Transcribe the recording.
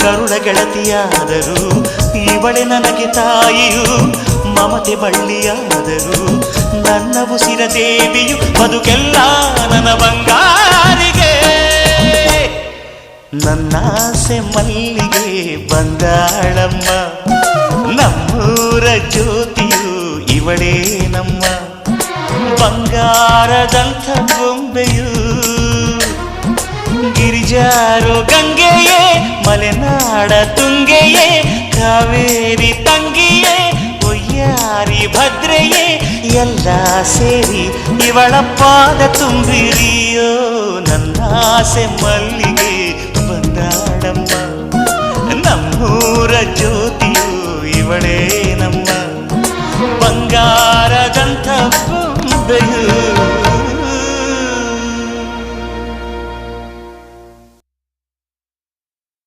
ಗರುಡ ಗೆಳತಿಯಾದರು ಇವಳೆ ನನಗೆ ತಾಯಿಯು ಮಮತೆ ಬಳ್ಳಿಯಾದರು ನನ್ನ ಉಸಿರ ದೇವಿಯು ಬದುಕೆಲ್ಲ ನನ್ನ ಬಂಗಾರಿಗೆ ನನ್ನಾಸೆ ಮಲ್ಲಿಗೆ ಬಂದಾಳಮ್ಮ ನಮ್ಮೂರ ಜ್ಯೋತಿಯು ಇವಳೇ ನಮ್ಮ ಬಂಗಾರದಂಥ ಗೊಂಬೆಯು ಗಿರಿಜಾರೋ ಗಂಗೆಯೇ ಮಲೆನಾಡ ತುಂಗೆಯೇ ಕಾವೇರಿ ತಂಗಿಯೇ ಒಯ್ಯಾರಿ ಭದ್ರೆಯೇ ಎಲ್ಲ ಸೇರಿ ಇವಳ ಪಾದ ತುಂಬಿರಿಯೋ ನನ್ನಾಸೆ ಮಲ್ಲಿಗೆ